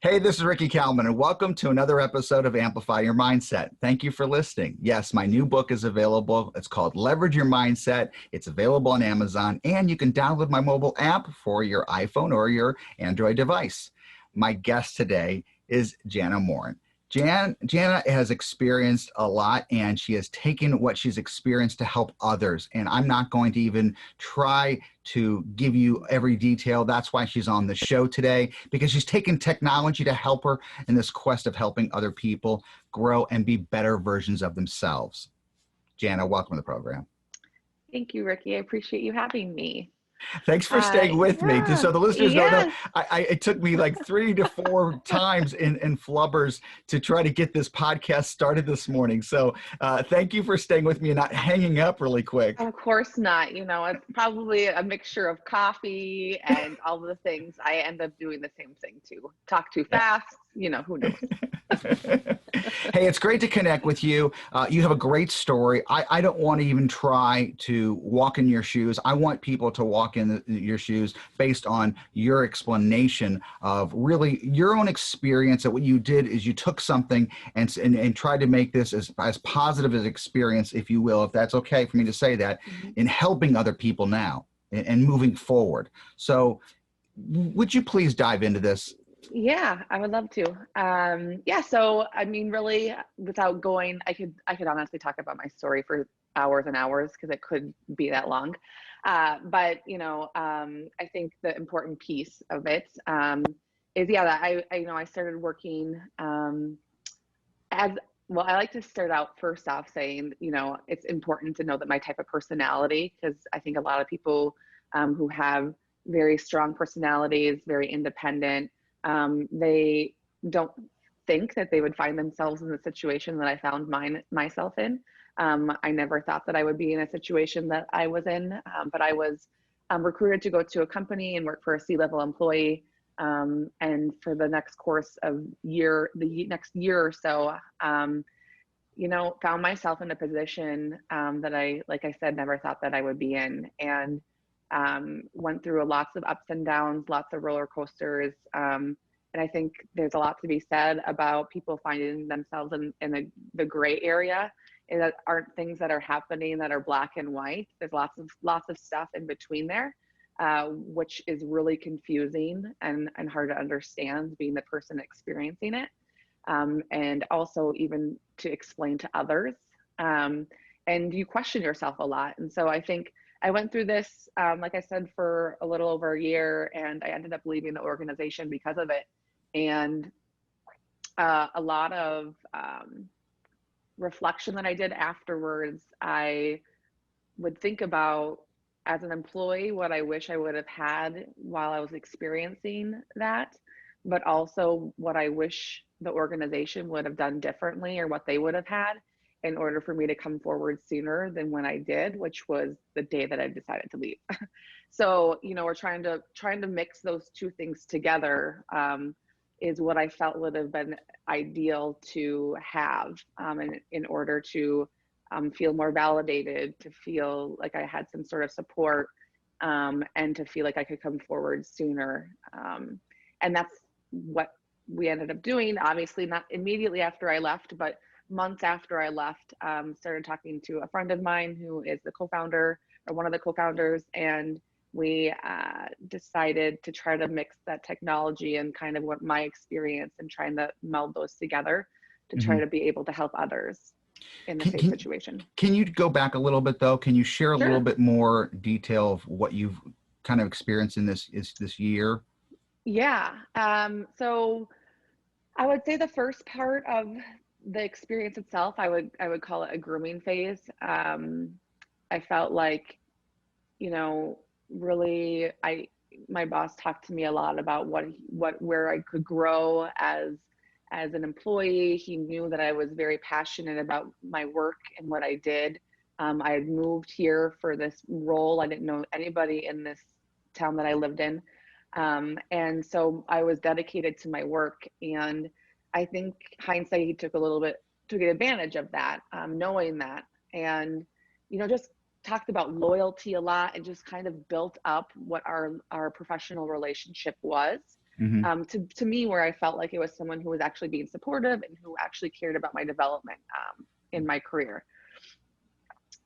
Hey, this is Ricky Kalmon, and welcome to another episode of Amplify Your Mindset. Thank you for listening. Yes, my new book is available. It's called Leverage Your Mindset. It's available on Amazon, and you can download my mobile app for your iPhone or your Android device. My guest today is Jana Morrin. Jana has experienced a lot, and she has taken what she's experienced to help others. And I'm not going to even try to give you every detail. That's why she's on the show today, because she's taken technology to help her in this quest of helping other people grow and be better versions of themselves. Jana, welcome to the program. Thank you, Ricky. I appreciate you having me. Thanks for staying with me. So the listeners don't know, Yes. it took me like 3 to 4 times in flubbers to try to get this podcast started this morning. So thank you for staying with me and not hanging up really quick. Of course not. It's probably a mixture of coffee and all the things. I end up doing the same thing too. Talk too fast, who knows? Hey, it's great to connect with you. You have a great story. I don't want to even try to walk in your shoes. I want people to walk in your shoes based on your explanation of really your own experience. That what you did is you took something and tried to make this as positive as experience, if you will, if that's okay for me to say that, in helping other people now and moving forward. So would you please dive into this? Yeah, I would love to. So really, without going, I could honestly talk about my story for hours and hours because it could be that long. But I think the important piece of it is that I started working as well. I like to start out first off saying it's important to know that my type of personality, because I think a lot of people who have very strong personalities, very independent. They don't think that they would find themselves in the situation that I found myself in. I never thought that I would be in a situation that I was in, but I was recruited to go to a company and work for a C-level employee. And for the next next year or so, found myself in a position that I, like I said, never thought that I would be in. And went through lots of ups and downs, lots of roller coasters. And I think there's a lot to be said about people finding themselves in the gray area. And that aren't things that are happening that are black and white. There's lots of stuff in between there, which is really confusing and hard to understand being the person experiencing it. And also even to explain to others. And you question yourself a lot. And so I think I went through this, like I said, for a little over a year, and I ended up leaving the organization because of it. And a lot of reflection that I did afterwards, I would think about, as an employee, what I wish I would have had while I was experiencing that, but also what I wish the organization would have done differently, or what they would have had in order for me to come forward sooner than when I did, which was the day that I decided to leave. So, we're trying to mix those two things together, is what I felt would have been ideal to have, in order to feel more validated, to feel like I had some sort of support, and to feel like I could come forward sooner. And that's what we ended up doing. Obviously not immediately after I left, but months after I left, started talking to a friend of mine who is the co-founder, or one of the co-founders, and we decided to try to mix that technology and kind of what my experience, and trying to meld those together to try to be able to help others in the same situation. Can you go back a little bit though? Can you share a Sure. little bit more detail of what you've kind of experienced in this year? Yeah. So I would say the first part of the experience itself, I would call it a grooming phase. I felt like, really, my boss talked to me a lot about where I could grow as an employee. He knew that I was very passionate about my work and what I did. I had moved here for this role. I didn't know anybody in this town that I lived in. And so I was dedicated to my work. And I think hindsight, he took advantage of that, knowing that, and, just talked about loyalty a lot, and just kind of built up what our professional relationship was. Mm-hmm. to me, where I felt like it was someone who was actually being supportive and who actually cared about my development in my career.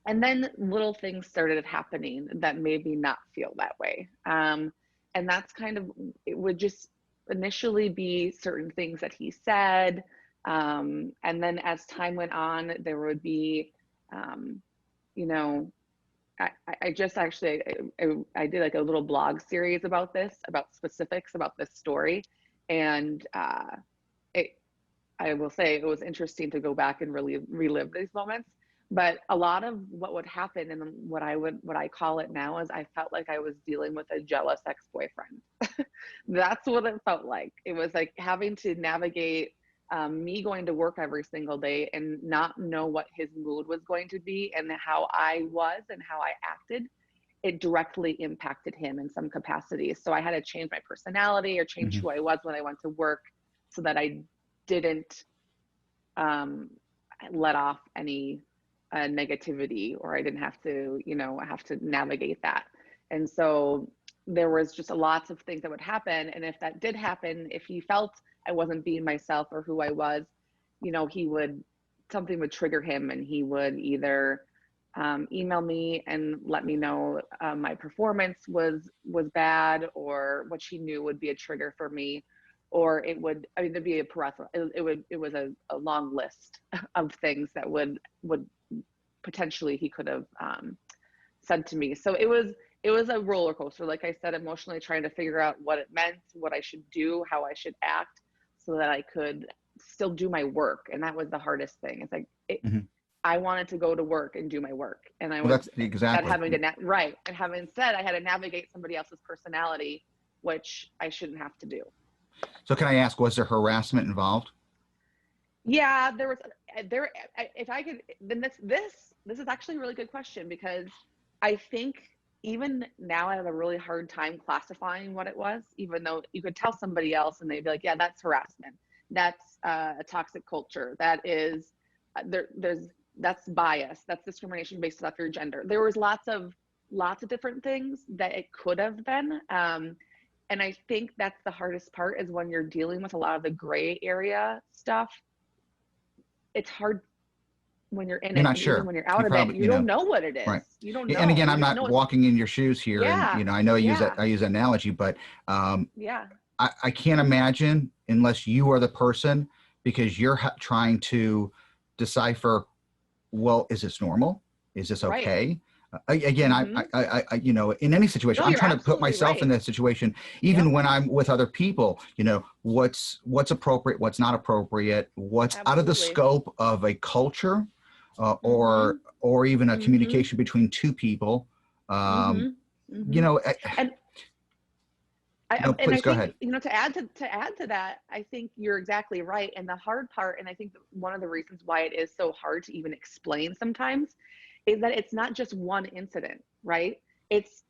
And then little things started happening that made me not feel that way. And that's kind of, it would just initially be certain things that he said. And then as time went on, there would be, you know, I just actually, I did like a little blog series about this, about specifics about this story. And I will say it was interesting to go back and really relive these moments. But a lot of what would happen, and what I call it now, is I felt like I was dealing with a jealous ex-boyfriend. That's what it felt like. It was like having to navigate me going to work every single day and not know what his mood was going to be and how I was and how I acted. It directly impacted him in some capacity. So I had to change my personality or change Mm-hmm. who I was when I went to work, so that I didn't let off any negativity, or I didn't have to, have to navigate that. And so there was just lots of things that would happen. And if that did happen, if he felt I wasn't being myself or who I was, something would trigger him, and he would either email me and let me know my performance was bad, or what she knew would be a trigger for me, or there'd be it was a long list of things that would potentially he could have said to me. So it was a roller coaster, like I said, emotionally trying to figure out what it meant, what I should do, how I should act, so that I could still do my work. And that was the hardest thing. It's like, Mm-hmm. I wanted to go to work and do my work, and I Well, was that's exactly having to right. And having said, I had to navigate somebody else's personality, which I shouldn't have to do. So can I ask, was there harassment involved? Yeah, if I could, then this is actually a really good question, because I think even now I have a really hard time classifying what it was, even though you could tell somebody else and they'd be like, yeah, that's harassment. That's a toxic culture. That is, that's bias. That's discrimination based off your gender. There was lots of different things that it could have been. And I think that's the hardest part, is when you're dealing with a lot of the gray area stuff. It's hard when you're in You're it, not and even sure. when you're out You of it, probably, you don't know what it is. right. You don't And know. again, You I'm just not know it's, walking in your shoes here, yeah, and I know I use yeah, that analogy, but yeah, I can't imagine, unless you are the person, because you're trying to decipher, well, is this normal? Is this right. okay? Again, Mm-hmm. in any situation, No, I'm you're trying to put absolutely myself in right. that situation, even Yep, when I'm with other people, what's appropriate, what's not appropriate, what's out of the absolutely. scope of a culture, Mm-hmm. or even a Mm-hmm. communication between two people. Mm-hmm. You Mm-hmm. know, And no, I please go think, ahead. to add to that, I think you're exactly right. And the hard part, and I think one of the reasons why it is so hard to even explain sometimes, is that it's not just one incident, right? It's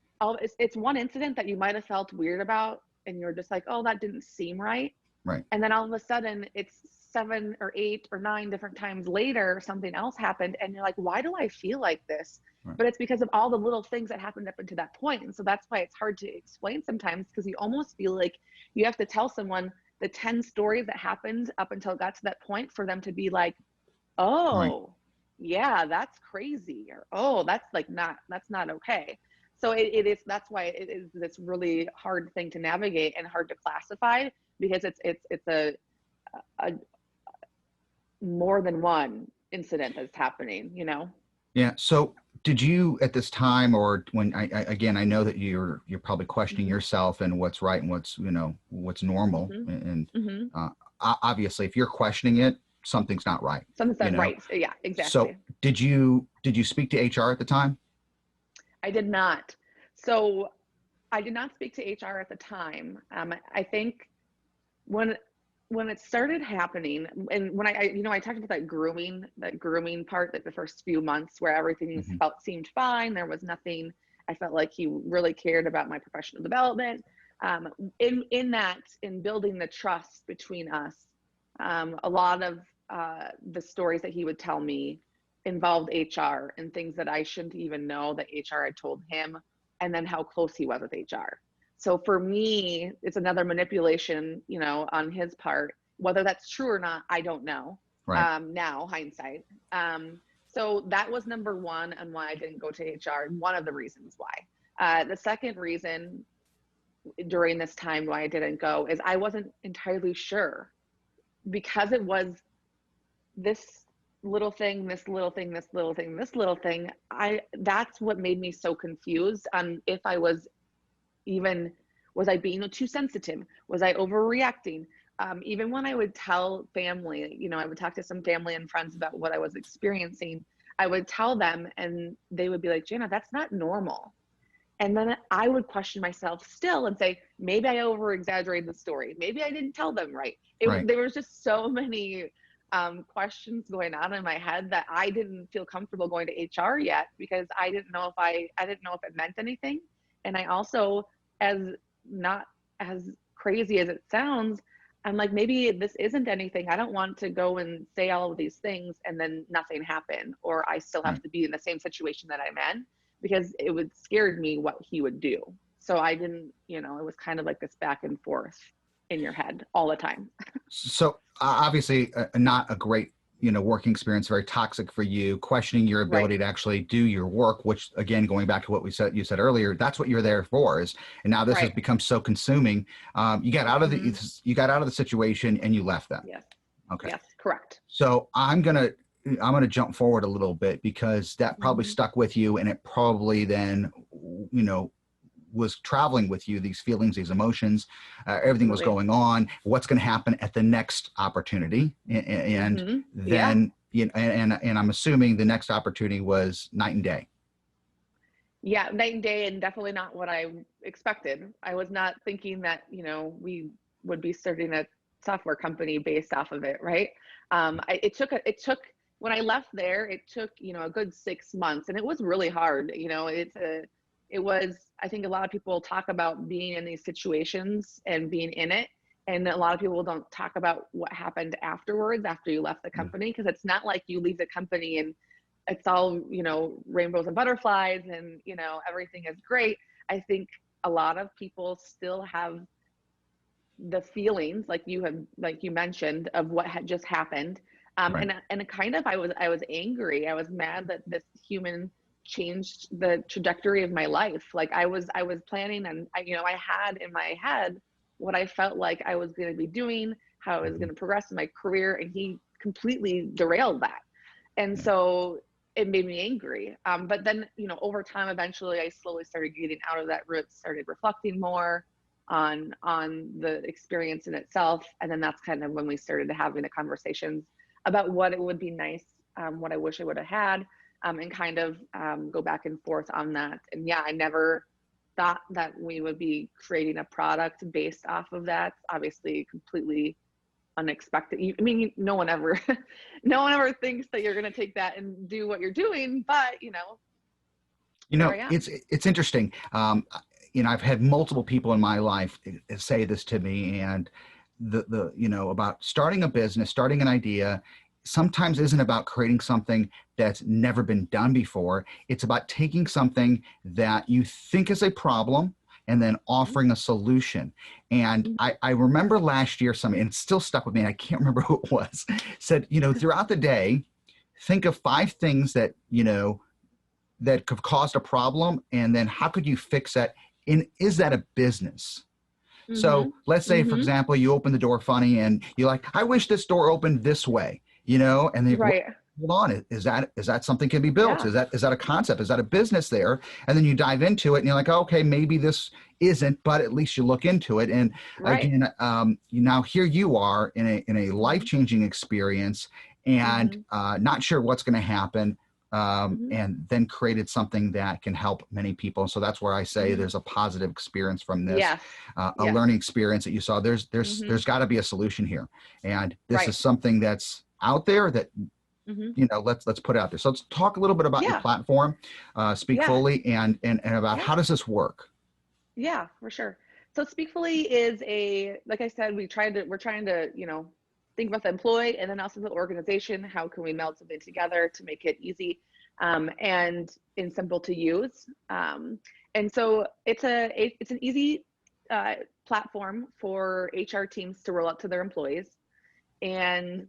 it's one incident that you might have felt weird about, and you're just like, oh, that didn't seem right. Right. And then all of a sudden it's 7 or 8 or 9 different times later, something else happened. And you're like, why do I feel like this? Right. But it's because of all the little things that happened up until that point. And so that's why it's hard to explain sometimes, because you almost feel like you have to tell someone the 10 stories that happened up until it got to that point for them to be like, Right. oh, yeah, that's crazy. Or, oh, that's not okay. So it is, that's why it is this really hard thing to navigate and hard to classify, because it's a more than one incident that's happening, Yeah. So did you at this time, or when again, I know that you're probably questioning Mm-hmm. yourself and what's right and what's normal, Mm-hmm. and Mm-hmm. obviously if you're questioning it, something's not right, Something you that, know. right. Yeah, So exactly. did you speak to HR at the time? I did not. So I did not speak to HR at the time. I think when it started happening, and when I talked about that grooming part, that the first few months where everything Hmm. seemed fine, there was nothing. I felt like he really cared about my professional development. In building the trust between us, a lot of the stories that he would tell me involved HR and things that I shouldn't even know that HR had told him, and then how close he was with HR. So for me, it's another manipulation, you know, on his part. Whether that's true or not, I don't know. Right. Now, hindsight. So that was number one on why I didn't go to HR. One of the reasons why. The second reason during this time why I didn't go is I wasn't entirely sure, because it was this little thing, this little thing, this little thing, this little thing. That's what made me so confused on if I was I being too sensitive? Was I overreacting? Even when I would tell family, you know, I would talk to some family and friends about what I was experiencing, I would tell them and they would be like, Jana, that's not normal. And then I would question myself still and say, maybe I over exaggerated the story. Maybe I didn't tell them right. Right. There was just so many questions going on in my head that I didn't feel comfortable going to HR yet, because I didn't know if it meant anything. And I also, as not as crazy as it sounds, I'm like, maybe this isn't anything. I don't want to go and say all of these things and then nothing happen, or I still have to be in the same situation that I'm in, because it would scared me what he would do. So I didn't, you know, it was kind of like this back and forth in your head all the time. So obviously not a great, you know, working experience, very toxic for you, questioning your ability to actually do your work, which again, going back to what you said earlier, that's what you're there for and now this has become so consuming. You got out of the situation and you left them. Yes. Okay. Yes, correct. So I'm going to jump forward a little bit, because that probably stuck with you, and it probably then, you know, was traveling with you, these feelings, these emotions, everything was going on. What's going to happen at the next opportunity? And then, you know, and I'm assuming the next opportunity was night and day. Yeah, night and day, and definitely not what I expected. I was not thinking that, you know, we would be starting a software company based off of it, right? It took when I left there, it took, you know, a good 6 months, and it was really hard. You know, I think a lot of people talk about being in these situations and being in it, and a lot of people don't talk about what happened afterwards, after you left the company, because it's not like you leave the company and it's all, you know, rainbows and butterflies and, you know, everything is great. I think a lot of people still have the feelings like you mentioned of what had just happened. And kind of, I was angry. I was mad that this human changed the trajectory of my life. Like I was planning, and I had in my head what I felt like I was going to be doing, how I was going to progress in my career, and he completely derailed that. And so it made me angry. But then, you know, over time, eventually I slowly started getting out of that rut, started reflecting more on the experience in itself. And then that's kind of when we started having the conversations about what it would be nice, what I wish I would have had, and kind of go back and forth on that. And yeah, I never thought that we would be creating a product based off of that. Obviously, completely unexpected. I mean, no one ever thinks that you're going to take that and do what you're doing, but it's interesting. You know, I've had multiple people in my life say this to me, and the you know, about starting a business, starting an idea, sometimes isn't about creating something that's never been done before. It's about taking something that you think is a problem and then offering a solution. And I remember last year, and it's still stuck with me, and I can't remember who it was, said, you know, throughout the day, think of 5 things that, you know, that could have caused a problem, and then how could you fix that? And is that a business? So let's say, for example, you open the door funny and you're like, I wish this door opened this way, you know, and then hold on, is that something can be built? Yeah. Is that a concept? Is that a business there? And then you dive into it and you're like, okay, maybe this isn't, but at least you look into it. And again, now here you are in a life-changing experience, and not sure what's going to happen. And then created something that can help many people. So that's where I say there's a positive experience from this, a learning experience that you saw. There's got to be a solution here, and this is something that's out there that you know, let's put it out there. So let's talk a little bit about your platform, Speakfully, and about how does this work? Yeah, for sure. So Speakfully is like I said, we're trying to, you know, think about the employee and then also the organization. How can we meld something together to make it easy and simple to use? And so it's an easy platform for HR teams to roll out to their employees. And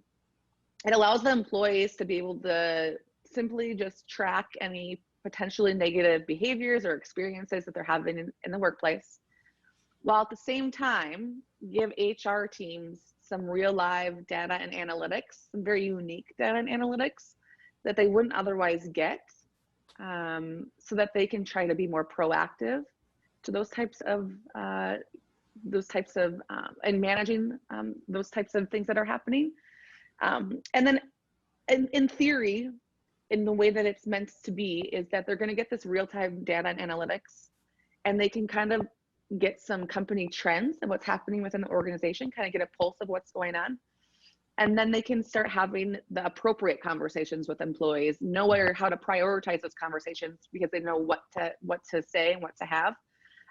it allows the employees to be able to simply just track any potentially negative behaviors or experiences that they're having in the workplace, while at the same time give HR teams some real live data and analytics, some very unique data and analytics that they wouldn't otherwise get, so that they can try to be more proactive to those types of and managing those types of things that are happening. And then in theory, in the way that it's meant to be, is that they're going to get this real-time data and analytics, and they can kind of get some company trends and what's happening within the organization, kind of get a pulse of what's going on. And then they can start having the appropriate conversations with employees, know how to prioritize those conversations because they know what to say and what to have.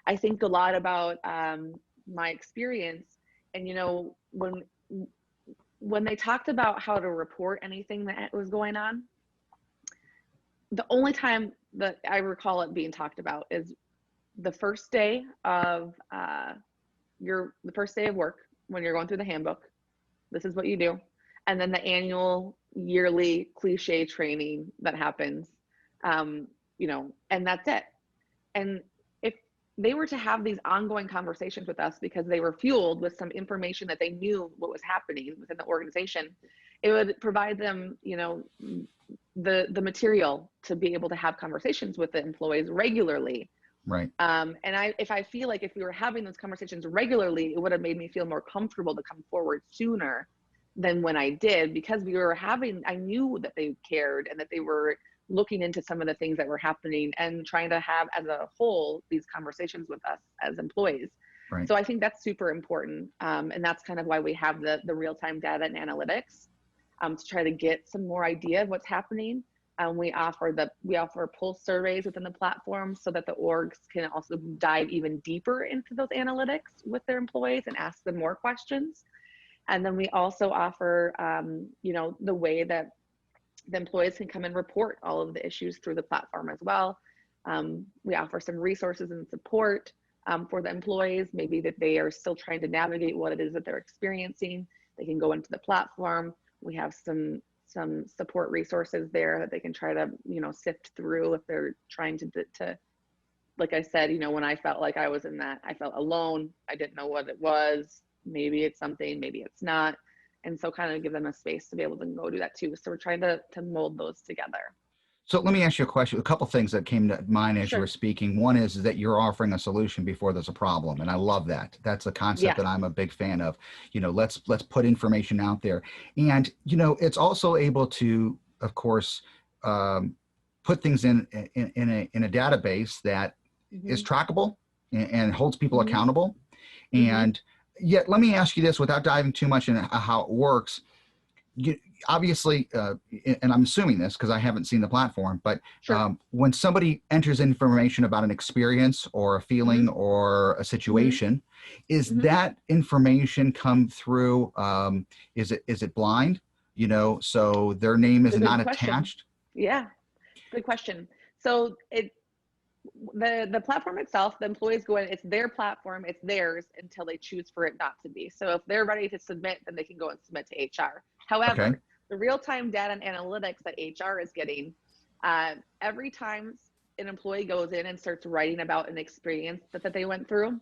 I think a lot about my experience, and when they talked about how to report anything that was going on, the only time that I recall it being talked about is the first day of the first day of work, when you're going through the handbook. This is what you do. And then the annual yearly cliche training that happens, and that's it. And if they were to have these ongoing conversations with us because they were fueled with some information that they knew what was happening within the organization, it would provide them, the material to be able to have conversations with the employees regularly. Right. And if I feel like if we were having those conversations regularly, it would have made me feel more comfortable to come forward sooner than when I did, because I knew that they cared and that they were looking into some of the things that were happening and trying to have as a whole these conversations with us as employees. Right. So I think that's super important. And that's kind of why we have the real-time data and analytics, to try to get some more idea of what's happening. We offer pulse surveys within the platform so that the orgs can also dive even deeper into those analytics with their employees and ask them more questions. And then we also offer, the way that the employees can come and report all of the issues through the platform as well. We offer some resources and support for the employees, maybe that they are still trying to navigate what it is that they're experiencing. They can go into the platform. We have some support resources there that they can try to, sift through if they're trying to, like I said, when I felt like I was in that, I felt alone. I didn't know what it was. Maybe it's something, maybe it's not. And so kind of give them a space to be able to go do that too. So we're trying to mold those together. So let me ask you a question, a couple things that came to mind as Sure. you were speaking. One is that you're offering a solution before there's a problem. And I love that. That's a concept that I'm a big fan of. Let's put information out there. And, it's also able to, of course, put things in a database that is trackable and holds people accountable. And yet, let me ask you this without diving too much into how it works. Obviously, and I'm assuming this because I haven't seen the platform, but when somebody enters information about an experience or a feeling or a situation, is that information come through, is it blind, so their name is not attached? Yeah, good question. So the platform itself, the employees go in, it's their platform, it's theirs until they choose for it not to be. So if they're ready to submit, then they can go and submit to HR. However, the real-time data and analytics that HR is getting, every time an employee goes in and starts writing about an experience that they went through,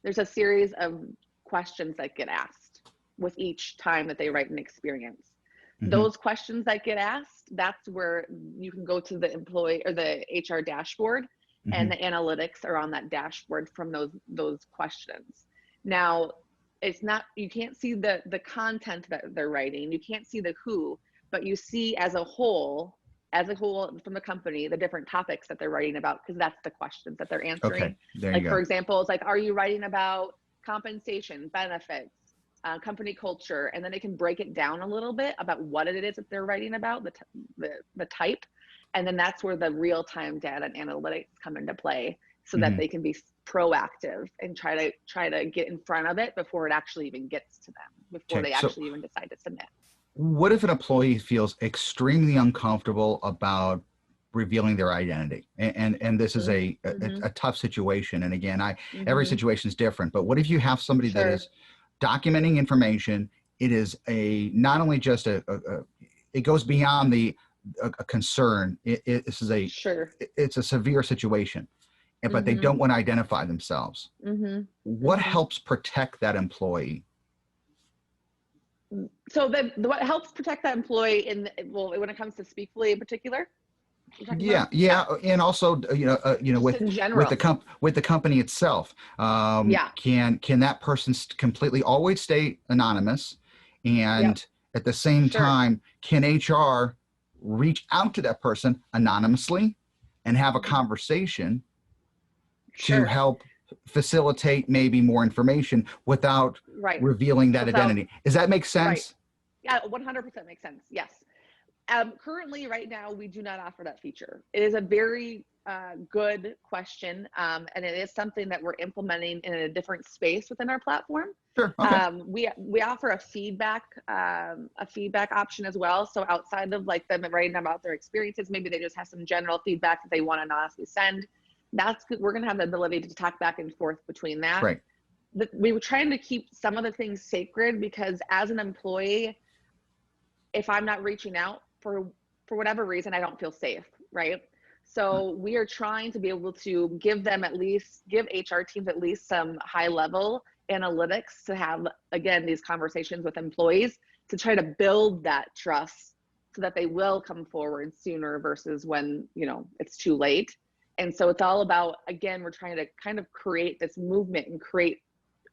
there's a series of questions that get asked with each time that they write an experience. Those questions that get asked, that's where you can go to the employee or the HR dashboard, and the analytics are on that dashboard from those questions. Now, it's not, you can't see the content that they're writing, you can't see the who, but you see as a whole from the company, the different topics that they're writing about, because that's the questions that they're answering. For example, it's like, are you writing about compensation, benefits, company culture? And then they can break it down a little bit about what it is that they're writing about, the type. And then that's where the real-time data and analytics come into play, so that they can be proactive and try to get in front of it before it actually even gets to them, before they actually even decide to submit. What if an employee feels extremely uncomfortable about revealing their identity. And this is a tough situation. And again, every situation is different, but what if you have somebody that is documenting information? It is not only just it goes beyond a concern. This is it's a severe situation, but they don't want to identify themselves. What helps protect that employee? So what helps protect that employee when it comes to Speakfully in particular? Yeah, and also with the company itself, can that person completely always stay anonymous, and at the same time, can HR reach out to that person anonymously and have a conversation to help facilitate maybe more information without revealing that identity? Does that make sense? Yeah, 100% makes sense. Yes. Currently, right now, we do not offer that feature. It is a very good question, and it is something that we're implementing in a different space within our platform. Sure. Okay. We offer a feedback option as well. So outside of like them writing about their experiences, maybe they just have some general feedback that they want to anonymously send. That's good. We're going to have the ability to talk back and forth between that. Right. We were trying to keep some of the things sacred because as an employee, if I'm not reaching out for whatever reason, I don't feel safe, right? So we are trying to be able to give HR teams at least some high level analytics to have, again, these conversations with employees to try to build that trust so that they will come forward sooner versus when, it's too late. And so it's all about, again, we're trying to kind of create this movement and create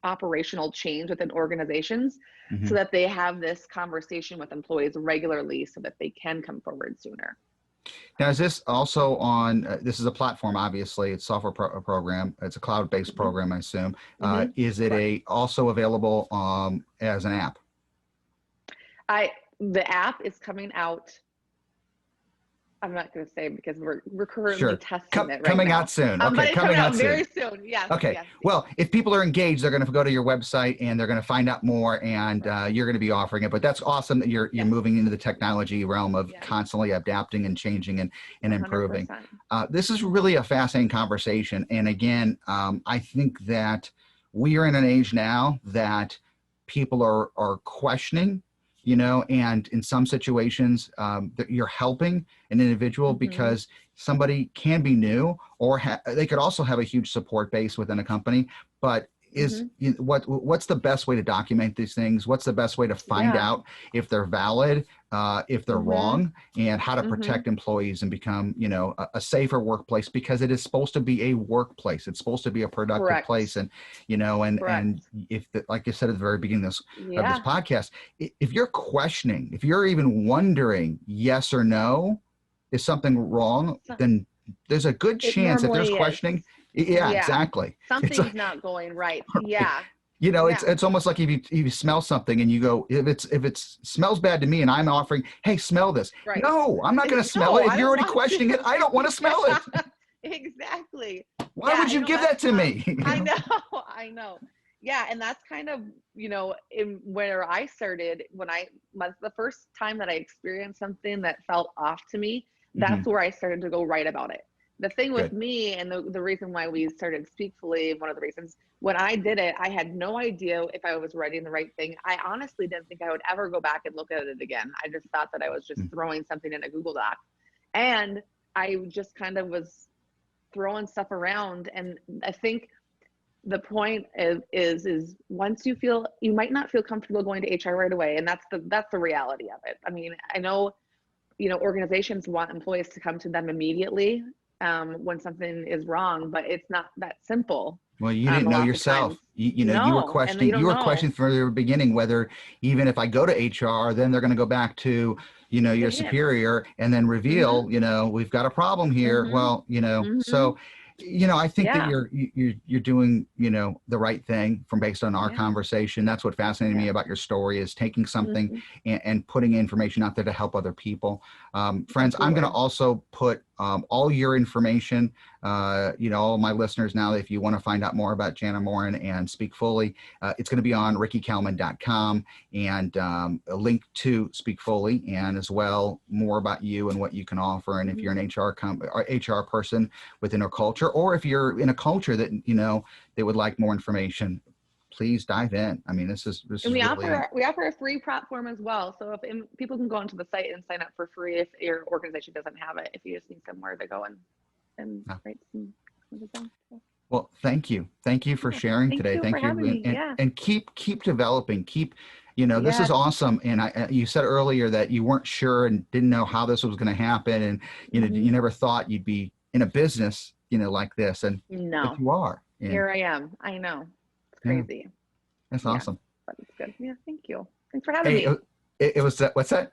operational change within organizations so that they have this conversation with employees regularly so that they can come forward sooner. Now, is this also on, this is a platform, obviously, it's software program, it's a cloud-based program, I assume. Is it also available as an app? The app is coming out. I'm not going to say because we're currently testing it right coming now. out soon. Okay, but it's coming out very soon. Yes. Okay. Yes. Well, if people are engaged, they're going to go to your website and they're going to find out more, and you're going to be offering it. But that's awesome that you're moving into the technology realm of constantly adapting and changing and improving. This is really a fascinating conversation. And again, I think that we are in an age now that people are questioning. And in some situations, that you're helping an individual because somebody can be new, or they could also have a huge support base within a company. But what's the best way to document these things? What's the best way to find out if they're valid, if they're wrong, and how to protect employees and become, a safer workplace, because it is supposed to be a workplace. It's supposed to be a productive place. And, and if like I said at the very beginning of this podcast, if you're questioning, if you're even wondering yes or no, is something wrong, then there's a good chance if there's questioning. Yeah, exactly. Something's not going right. Yeah. It's almost like if you smell something and you go, if it smells bad to me and I'm offering, hey, smell this. Right. No, I'm not going to smell it. If you're already questioning it, I don't want to smell it. Exactly. Why would you give that to me? I know. Yeah. And that's kind of, in where I started the first time that I experienced something that felt off to me, that's where I started to go write about it. The thing with me, and the reason why we started Speakfully, one of the reasons, when I did it, I had no idea if I was writing the right thing. I honestly didn't think I would ever go back and look at it again. I just thought that I was just throwing something in a Google Doc. And I just kind of was throwing stuff around. And I think the point is once you might not feel comfortable going to HR right away. And that's the reality of it. I mean, I know, organizations want employees to come to them immediately when something is wrong, but it's not that simple. Well, you didn't know yourself. You were questioning. You were questioning from the beginning whether even if I go to HR, then they're going to go back to your superior and then reveal we've got a problem here. Well, so I think that you're doing the right thing based on our conversation. That's what fascinated me about your story, is taking something and putting information out there to help other people. Friends, I'm going to also put all your information all my listeners now, if you want to find out more about Jana Morrin and Speakfully, it's going to be on rickykalmon.com, and a link to Speakfully, and as well more about you and what you can offer. And if you're an HR person within a culture, or if you're in a culture that they would like more information, please dive in. I mean, this is we really... offer a free platform as well. So if people can go onto the site and sign up for free if your organization doesn't have it, if you just need somewhere to go and write some things. Well, thank you for sharing today. Thank you, and keep developing. This is awesome. And you said earlier that you weren't sure and didn't know how this was going to happen, and you never thought you'd be in a business like this, and but you are. And here I am. I know. Crazy. Yeah. That's awesome. But it's good. Yeah, thank you. Thanks for having me. It was what's that?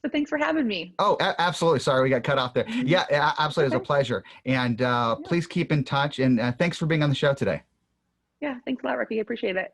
So thanks for having me. Oh, absolutely. Sorry, we got cut off there. Yeah, absolutely. It was a pleasure. And please keep in touch. And thanks for being on the show today. Yeah, thanks a lot, Ricky. I appreciate it.